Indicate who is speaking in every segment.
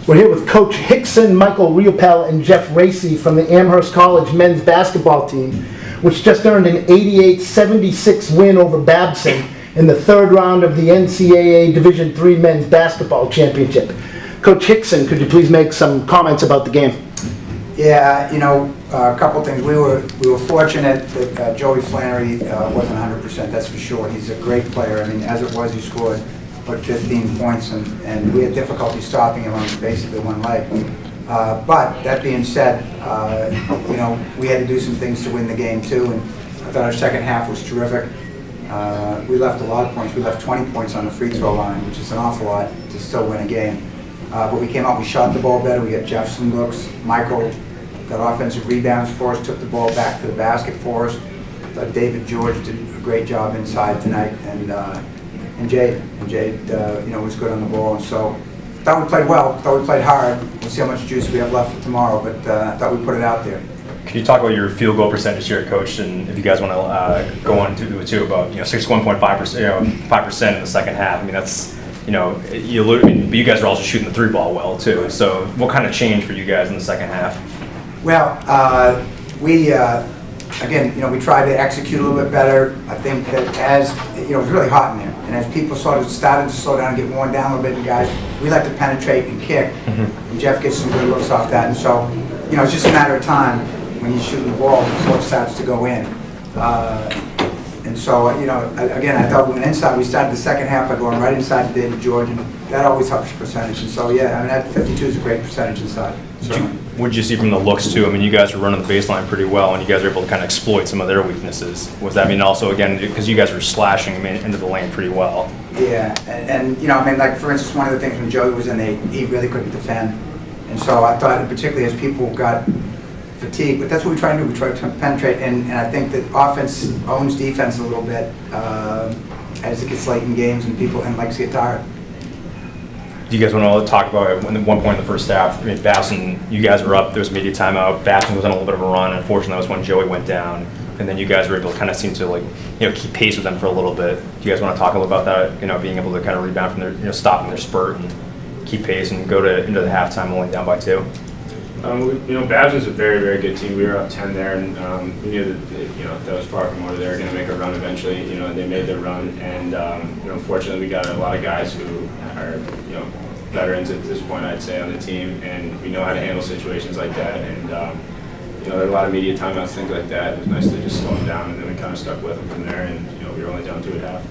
Speaker 1: We're here with Coach Hickson, Michael Riopel, and Jeff Racy from the Amherst College men's basketball team, which just earned an 88-76 win over Babson in the third round of the NCAA Division III men's basketball championship. Coach Hickson, could you please make some comments about the game?
Speaker 2: Yeah, a couple things. We were fortunate that Joey Flannery wasn't 100%, that's for sure. He's a great player. I mean, as it was, he scored, 15 points, and we had difficulty stopping him on basically one leg. But that being said, we had to do some things to win the game too, and I thought our second half was terrific. We left a lot of points. We left 20 points on the free throw line, which is an awful lot to still win a game. But we came out, we shot the ball better, we got Jeff some looks. Michael got offensive rebounds for us, took the ball back to the basket for us. David George did a great job inside tonight, and Jayde was good on the ball. And so I thought we played well, thought we played hard. We'll see how much juice we have left for tomorrow, but I thought we put it out there.
Speaker 3: Can you talk about your field goal percentage here, Coach, and if you guys want to go on to it too, about 61.5%, 5% in the second half. I mean, that's but you guys are also shooting the three ball well too. So what kind of change for you guys in the second half?
Speaker 2: Well, we we tried to execute a little bit better. I think that as it was really hot in there, and as people started to slow down and get worn down a little bit, and guys, we like to penetrate and kick. And Jeff gets some good looks off that, and so it's just a matter of time when you're shooting the ball before it starts to go in. And so, again, I thought we went inside. We started the second half by going right inside to David George, and that always helps your percentage. And so, yeah, I mean, that 52 is a great percentage inside.
Speaker 3: What did you see from the looks, too? I mean, you guys were running the baseline pretty well, and you guys were able to kind of exploit some of their weaknesses. Was that, also, again, because you guys were slashing into the lane pretty well?
Speaker 2: Yeah, and like, for instance, one of the things when Joey was in there, he really couldn't defend. And so I thought, particularly as people got fatigue, but that's what we try to do. We try to penetrate, and I think that offense owns defense a little bit as it gets late in games and likes to get tired.
Speaker 3: Do you guys want to talk about at one point in the first half? I mean, Babson, you guys were up. There was a media timeout. Babson was on a little bit of a run. Unfortunately, that was when Joey went down, and then you guys were able to kind of seem to keep pace with them for a little bit. Do you guys want to talk a little about that? Being able to kind of rebound from their stopping their spurt and keep pace and go into the halftime only down by 2.
Speaker 4: Babson's a very, very good team. We were up 10 there, and we knew that that was far from where they were going to make a run eventually. They made their run, and fortunately, we got a lot of guys who are veterans at this point, I'd say, on the team, and we know how to handle situations like that. And there are a lot of media timeouts, things like that. It was nice to just slow them down, and then we kind of stuck with them from there. And we were only down 2 at half.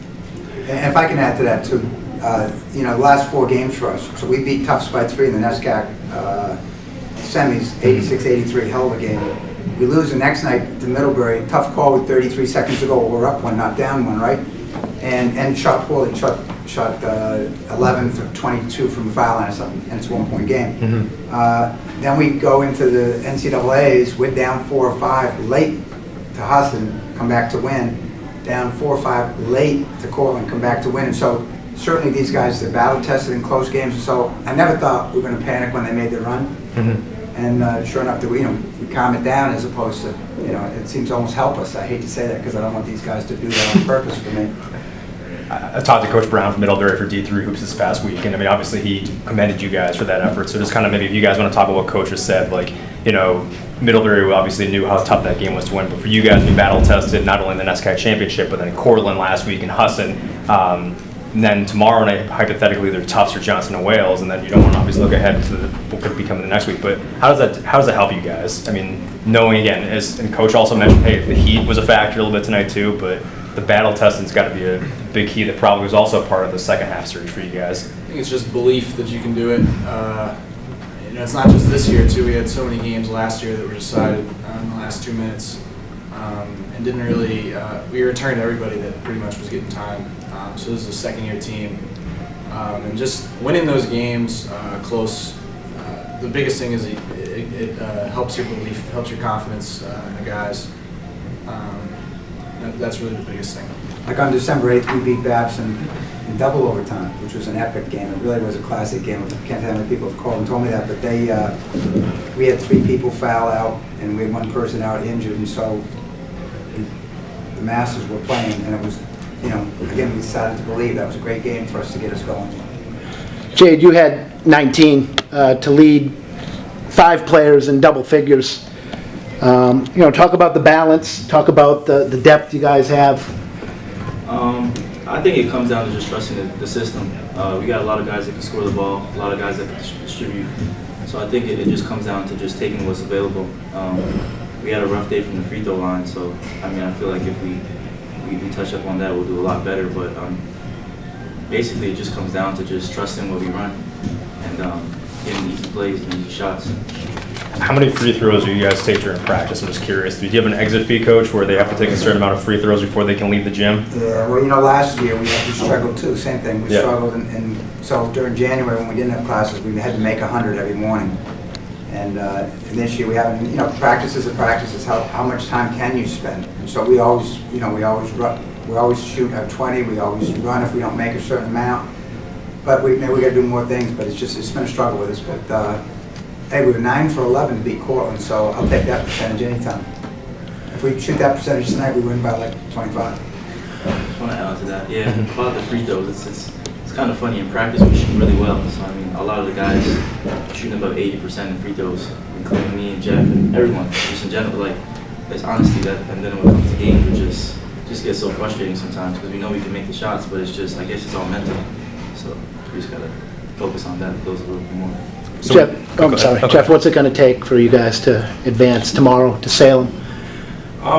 Speaker 2: And if I can add to that too, the last 4 games for us. So we beat Tufts by 3 in the NESCAC semis, 86-83, hell of a game. We lose the next night to Middlebury. Tough call with 33 seconds to go. We're up 1, not down 1, right? And shot poorly. Shot 11 for 22 from the foul line or something, and it's a 1-point game. Then we go into the NCAAs. We're down 4 or 5 late to Hickson, come back to win. Down 4 or 5 late to Cortland, come back to win. And so certainly these guys, they're battle tested in close games. And so I never thought we were going to panic when they made their run. And sure enough, we calm it down as opposed to, it seems almost helpless. I hate to say that because I don't want these guys to do that on purpose for me.
Speaker 3: I talked to Coach Brown from Middlebury for D3 Hoops this past week, and obviously he commended you guys for that effort. So just kind of maybe if you guys want to talk about what Coach has said, Middlebury obviously knew how tough that game was to win, but for you guys to be battle tested, not only in the NESCAC championship, but then in Cortland last week in Hickson, and then tomorrow night, hypothetically, they're Tufts or Johnson and Wales, and then you don't want to obviously look ahead to what could be coming the next week. But how does that help you guys? I mean, knowing again, and Coach also mentioned, hey, the heat was a factor a little bit tonight too, but the battle testing's got to be a big key that probably was also part of the second half series for you guys.
Speaker 5: I think it's just belief that you can do it. It's not just this year too. We had so many games last year that were decided in the last 2 minutes, and didn't really. We returned everybody that pretty much was getting time. So this is a second-year team, and just winning those games close. The biggest thing is it helps your belief, helps your confidence in the guys. That's really the biggest thing.
Speaker 2: Like on December 8th, we beat Babson in double overtime, which was an epic game. It really was a classic game. I can't tell how many people have called and told me that, but we had 3 people foul out, and we had 1 person out injured, and so the Masters were playing, and it was, again, we decided to believe that was a great game for us to get us going.
Speaker 1: Jayde, you had 19 to lead 5 players in double figures. Talk about the balance, talk about the depth you guys have.
Speaker 6: I think it comes down to just trusting the system. We got a lot of guys that can score the ball, a lot of guys that can distribute. So I think it just comes down to just taking what's available. We had a rough day from the free throw line, so I feel like if we touch up on that, we'll do a lot better. But basically, it just comes down to just trusting what we run and getting easy plays and easy shots.
Speaker 3: How many free throws do you guys take during practice? I'm just curious. Do you have an exit fee, coach, where they have to take a certain amount of free throws before they can leave the gym?
Speaker 2: Yeah, well, last year we struggled too, same thing. We struggled, and so during January when we didn't have classes, we had to make 100 every morning. And this year we haven't, practice is a practice. It's how much time can you spend? So we always, we always shoot at 20. We always run if we don't make a certain amount. But we got to do more things. But it's been a struggle with us. But hey, we were 9 for 11 to beat Cortland, so I'll take that percentage anytime. If we shoot that percentage tonight, we win by like 25.
Speaker 6: I just want to add to that. Yeah, about the free throws, it's kind of funny. In practice, we shoot really well. So a lot of the guys are shooting above 80% in free throws, including me and Jeff and everyone, just in general. Like, it's honestly that. And then when it comes to games, we just get so frustrating sometimes because we know we can make the shots, but it's just, I guess it's all mental. So we just gotta focus on that, those a little bit more.
Speaker 3: So,
Speaker 1: Jeff, I'm sorry.
Speaker 3: Okay.
Speaker 1: Jeff, what's it going to take for you guys to advance tomorrow to Salem?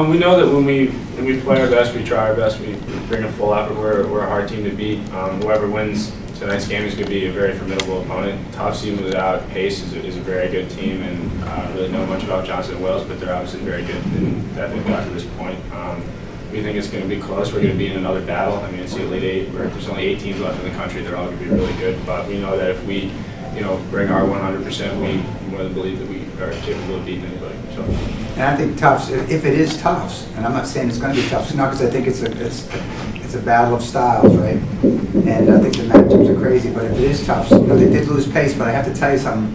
Speaker 4: We know that when we play our best, we try our best, we bring a full effort. We're a hard team to beat. Whoever wins tonight's game is going to be a very formidable opponent. Tufts, even without Pace, is a very good team, and I don't really know much about Johnson and Wells, but they're obviously very good in that they've got to this point. We think it's going to be close. We're going to be in another battle. It's the Elite Eight, where there's only 8 teams left in the country. They're all going to be really good, but we know that if we bring our 100%, we more than believe that we are capable of beating anybody. So.
Speaker 2: And I think Tufts, if it is Tufts, and I'm not saying it's going to be Tufts, not because I think it's a battle of styles, right? And I think the matchups are crazy, but if it is Tufts, they did lose Pace, but I have to tell you something,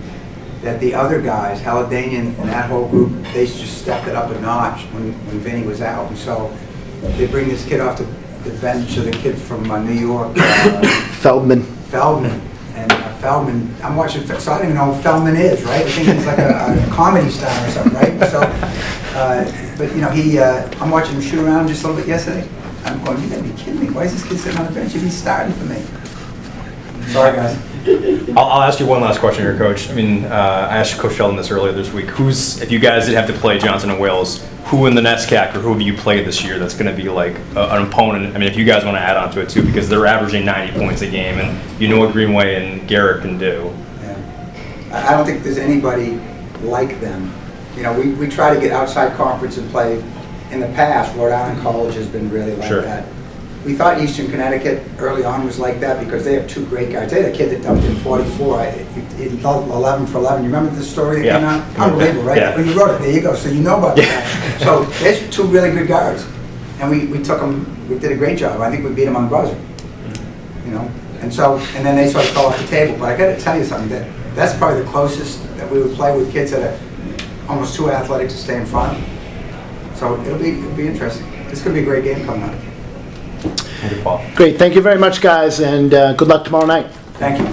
Speaker 2: that the other guys, Haladanian and that whole group, they just stepped it up a notch when Vinny was out. And so they bring this kid off the bench, the kid from New York.
Speaker 1: Feldman.
Speaker 2: And Feldman, I'm watching, so I don't even know who Feldman is, right? I think he's like a comedy star or something, right? So, but I'm watching him shoot around just a little bit yesterday. I'm going, you gotta be kidding me. Why is this kid sitting on the bench? He's starting for me. Sorry, guys.
Speaker 3: I'll ask you one last question here, Coach. I asked Coach Sheldon this earlier this week. If you guys did have to play Johnson and Wales, who in the NESCAC or who have you played this year that's going to be like an opponent? If you guys want to add on to it too, because they're averaging 90 points a game, and what Greenway and Garrett can do.
Speaker 2: Yeah. I don't think there's anybody like them. We try to get outside conference and play. In the past, Rhode Island College has been really like that. We thought Eastern Connecticut early on was like that because they have 2 great guys. They had a kid that dumped in 44, 11 for 11. You remember the story that came out? Unbelievable, right?
Speaker 3: Yeah.
Speaker 2: Well, you wrote it, there you go. So you know about that. So there's 2 really good guards. And we took them, we did a great job. I think we beat them on the buzzer. And then they sort of fell off the table. But I got to tell you something, that's probably the closest that we would play with kids that are almost too athletic to stay in front. So it'll be interesting. It's going to be a great game coming up.
Speaker 3: Thank you, Paul.
Speaker 1: Great. Thank you very much, guys, and good luck tomorrow night.
Speaker 2: Thank you.